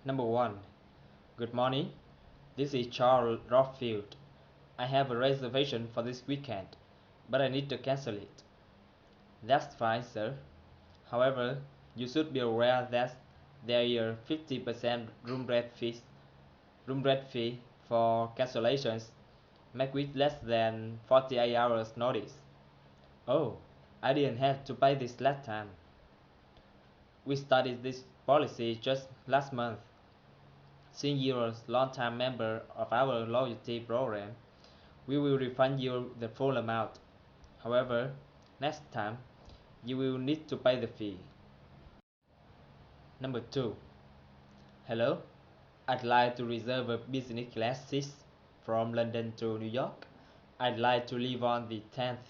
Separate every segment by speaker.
Speaker 1: Number 1. Good morning. This is Charles Rothfield. I have a reservation for this weekend, but I need to cancel it. That's fine, sir. However, you should be aware that there is a 50% room rate fee for cancellations made with less than 48 hours notice. Oh, I didn't have to pay this last time. We started this policy just last month. Since you're a long-time member of our loyalty program, we will refund you the full amount. However, next time, you will need to pay the fee. Number 2. Hello, I'd like to reserve a business class seat from London to New York. I'd like to leave on the 10th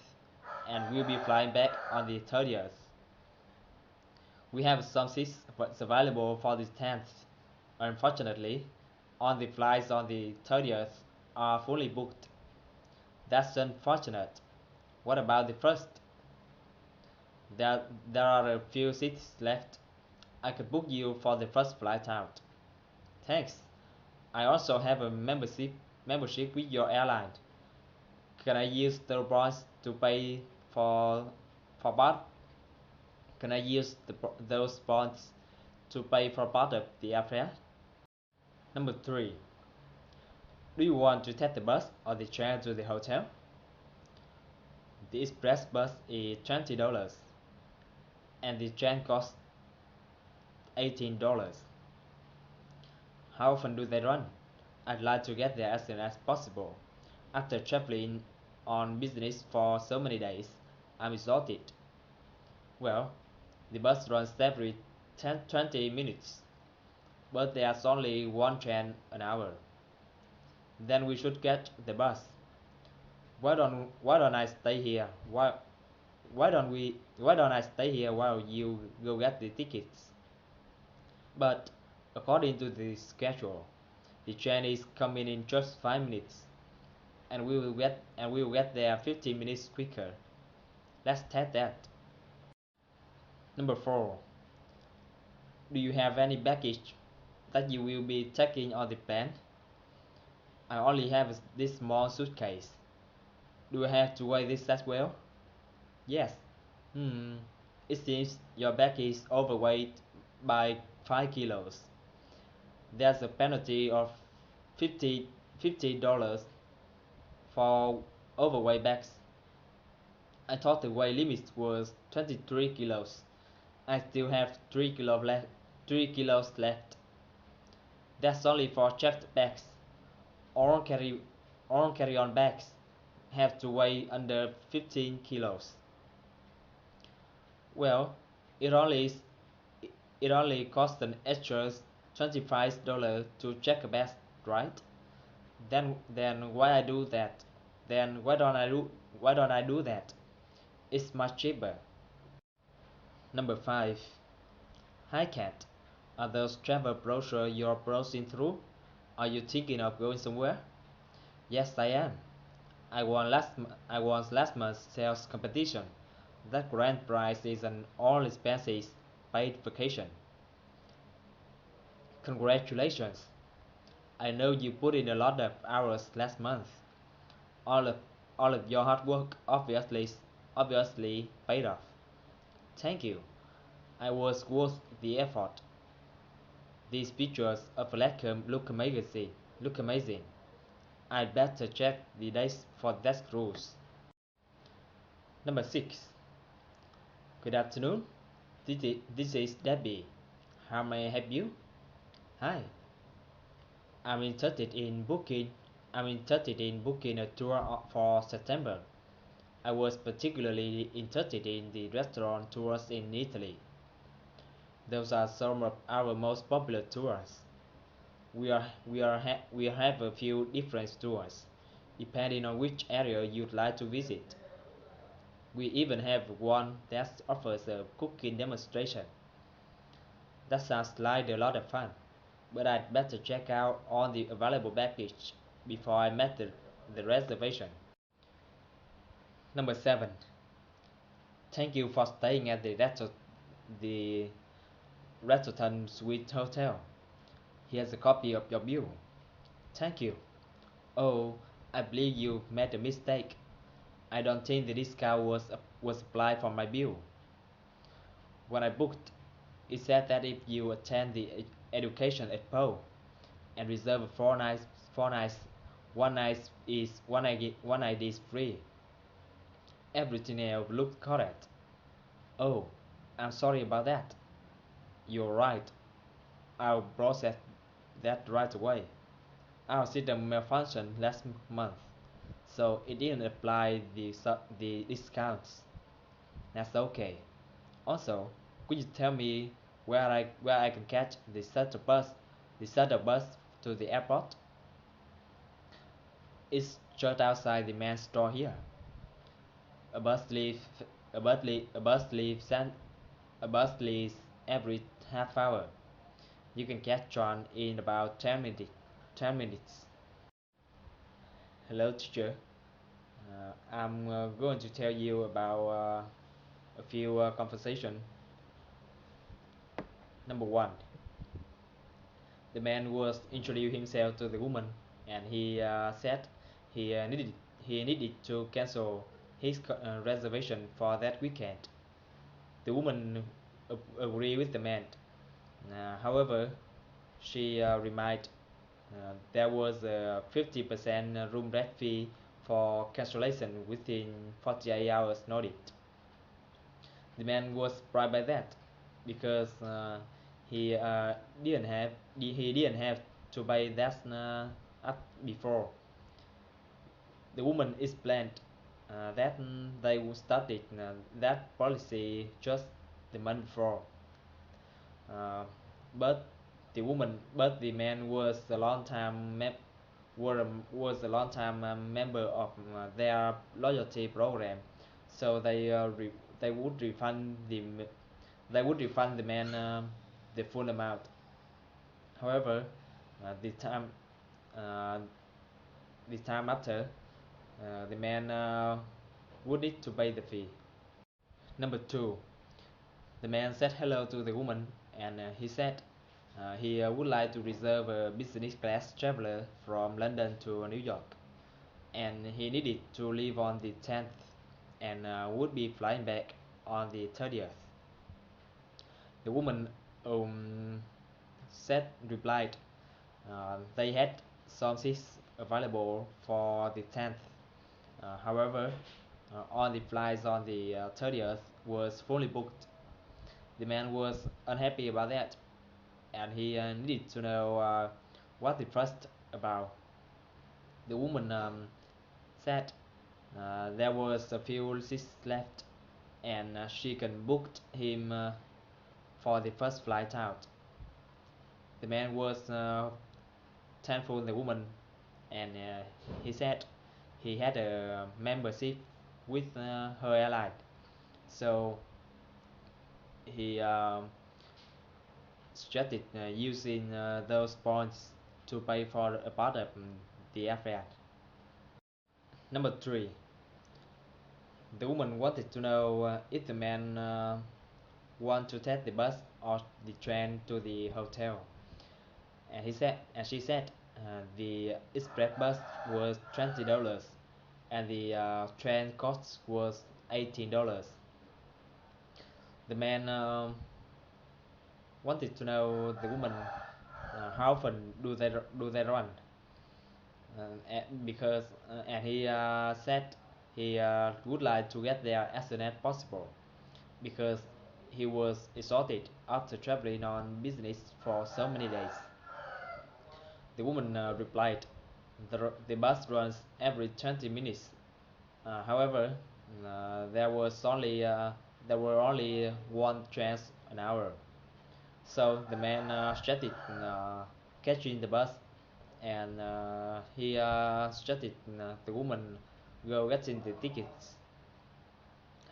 Speaker 1: and we'll be flying back on the 30th. We have some seats available for the 10th. Unfortunately, all the flights on the 30th are fully booked. That's unfortunate. What about the first? There are a few seats left. I could book you for the first flight out. Thanks. I also have a membership with your airline. Can I use the points to pay for part? Can I use those points to pay for part of the airfare? Number 3. Do you want to take the bus or the train to the hotel? The express bus is $20 and the train costs $18. How often do they run? I'd like to get there as soon as possible. After traveling on business for so many days, I'm exhausted. Well, the bus runs every 20 minutes, but there's only one train an hour. Then we should get the bus. Why don't I stay here? Why don't I stay here while you go get the tickets? But according to the schedule, the train is coming in just 5 minutes, and we will get there 15 minutes quicker. Let's test that. Number 4. Do you have any baggage that you will be taking on the plane? I only have this small suitcase. Do I have to weigh this as well? Yes. Hmm. It seems your bag is overweight by 5 kilos. There's a penalty of 50 dollars for overweight bags. I thought the weight limit was 23 kilos. I still have 3 kilos left. That's only for checked bags. All carry-on bags have to weigh under 15 kilos. Well, it only it only costs an extra $25 to check a bag, right? Then why I do that? Then why don't I do that? It's much cheaper. Number 5. Hi Cat. Are those travel brochures you're browsing through? Are you thinking of going somewhere? Yes, I am. I won last month's sales competition. That grand prize is an all expenses paid vacation. Congratulations. I know you put in a lot of hours last month. All of all of your hard work obviously paid off. Thank you. I was worth the effort. These pictures of Lacombe look amazing. I'd better check the dates for that cruise. Number 6. Good afternoon. This is Debbie. How may I help you? Hi. I'm interested in booking. I'm interested in booking a tour for September. I was particularly interested in the restaurant tours in Italy. Those are some of our most popular tours. We have a few different tours, depending on which area you'd like to visit. We even have one that offers a cooking demonstration. That sounds like a lot of fun, but I'd better check out all the available package before I make the reservation. Number 7. Thank you for staying at the Ratleton Suite Hotel. Here's a copy of your bill. Thank you. Oh, I believe you made a mistake. I don't think the discount was applied for my bill. When I booked, it said that if you attend the education expo and reserve 4 nights, one night is free. Everything else looked correct. Oh, I'm sorry about that. You're right. I'll process that right away. Our system malfunctioned last month, so it didn't apply the discounts. That's okay. Also, could you tell me where I can catch the shuttle bus to the airport? It's just outside the main store here. A bus leaves a bus leave, a bus leaves every half hour. You can catch one in about 10 minutes. 10 minutes. Hello, teacher. I'm going to tell you about a few conversation. Number one, the man was introduced himself to the woman, and he said he uh, needed he needed to cancel his reservation for that weekend. The woman agreed with the man. However, she reminded there was a 50% room rate fee for cancellation within 48 hours notice. The man was surprised by that because he didn't have to pay that up before. The woman explained that they would started that policy just the month before. Uh, but the man was a long time member of their loyalty program, so they would refund the man the full amount. However, the time uh, the time after, the man would need to pay the fee. Number two, the man said hello to the woman, and he said he would like to reserve a business class traveler from London to New York, and he needed to leave on the 10th and would be flying back on the 30th. The woman said replied they had some seats available for the 10th. However, all the flights on the 30th was fully booked. The man was unhappy about that, and he needed to know what the fussed about. The woman said there was a few seats left, and she can book him for the first flight out. The man was thankful the woman, and he said he had a membership with her airline, so he suggested using those points to pay for a part of the airfare. Number three, the woman wanted to know if the man want to take the bus or the train to the hotel, and she said the express bus was $20 and the train cost was $18. The man wanted to know the woman how often do they run, because and he said he would like to get there as soon as possible because he was exhausted after traveling on business for so many days. The woman replied, the bus runs every 20 minutes. However, uh, there was only uh, there were only one train an hour. So the man started catching the bus, and he started the woman go getting the tickets.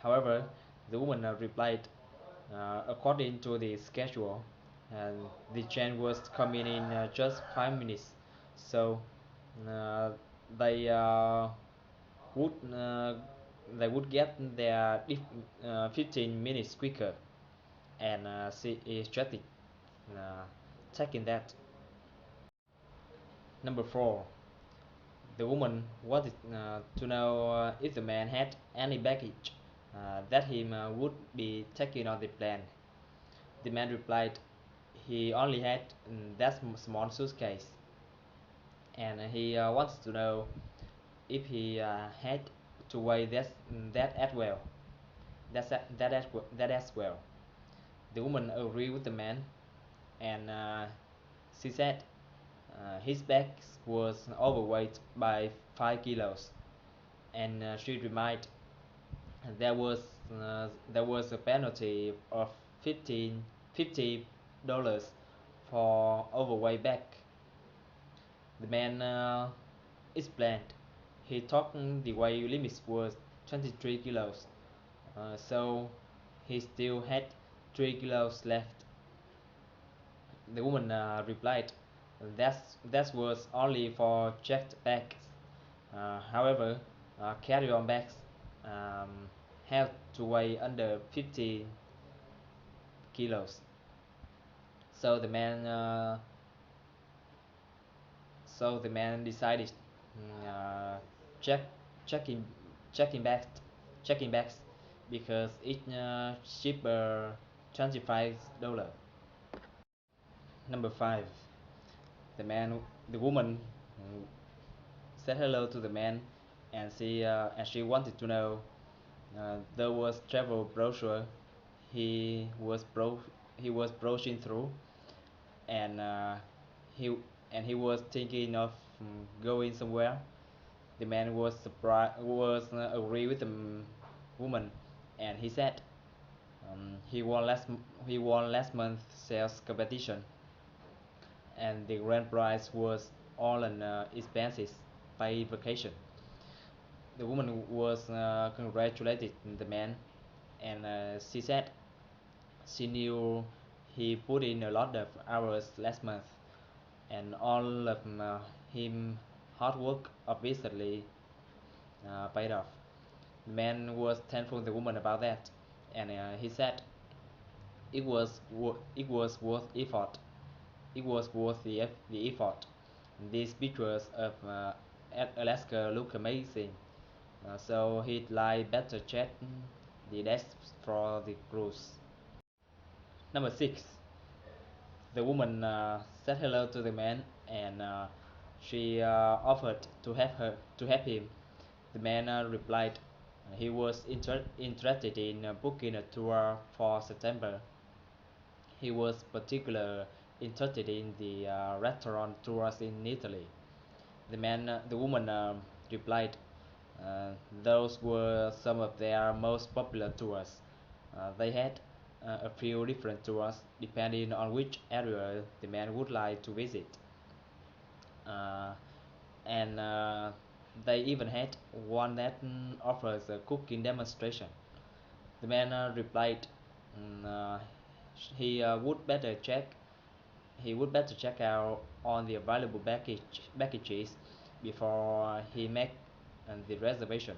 Speaker 1: However, the woman replied, according to the schedule, and the train was coming in just 5 minutes. So uh, they would uh, they would get there 15 minutes quicker, and she is started uh, checking that. Number 4. The woman wanted to know if the man had any baggage that he would be taking on the plane. The man replied he only had that small suitcase, and he wanted to know if he had to weigh that as well. That as well. The woman agreed with the man, and she said his bag was overweight by 5 kilos, and she reminded there was a penalty of 15 $50 for overweight bag. The man explained he thought the weight limit was 23 kilos, so he still had 3 kilos left. The woman replied that was only for checked bags. However, carry-on bags um, have to weigh under 50 kilos. So the man decided uh, check checking checking bags checking bags because it's cheaper $25. Number 5. The woman said hello to the man, and she wanted to know there was travel brochure he was bro he was browsing through, and he he was thinking of going somewhere. The man was surprised was agree with the woman, and he said he won last month's sales competition, and the grand prize was all an expenses paid vacation. The woman was congratulated the man, and she said she knew he put in a lot of hours last month, and all of him hard work obviously paid off. The man was thankful the woman about that, and he said it was worth effort. It was worth the effort. These pictures of Alaska look amazing, so he'd like better check the dates for the cruise. Number 6. The woman said hello to the man, and she offered to help him. The man replied he was interested in booking a tour for September. He was particularly interested in the restaurant tours in Italy. The woman replied, those were some of their most popular tours. They had a few different tours depending on which area the man would like to visit. Uh, and they even had one that offers a cooking demonstration. The man replied, mm, uh, he would better check out on the available packages before he make the reservation.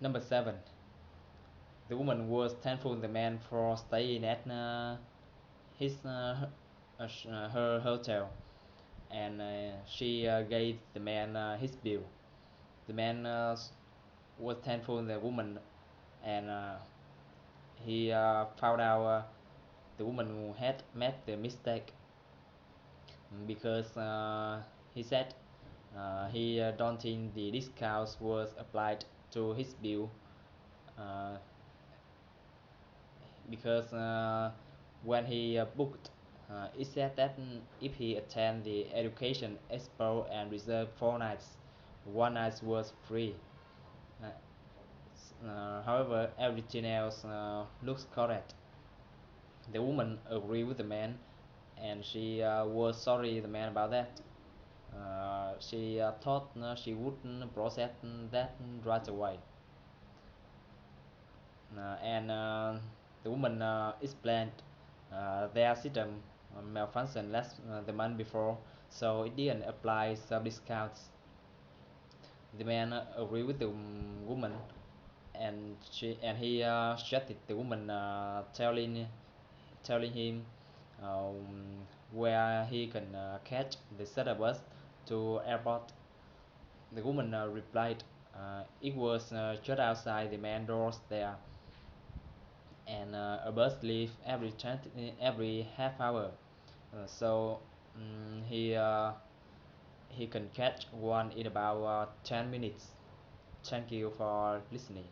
Speaker 1: Number 7. The woman was thankful the man for staying at her hotel, and she gave the man his bill. The man was thankful the woman, and he found out the woman had made the mistake, because he said he don't think the discounts was applied to his bill, uh, because when he booked, it said that if he attend the education expo and reserve 4 nights, one night was free. Uh, However, everything else looks correct. The woman agreed with the man, and she was sorry the man about that. She thought she wouldn't process that right away. And the woman explained their system malfunctioned the month before, so it didn't apply some discounts. The man agreed with the woman, and he chatted the woman, telling him where he can catch the shuttle bus to airport. The woman replied, it was just outside the main doors there, and a bus leaves every half hour. So he can catch one in about 10 minutes. Thank you for listening.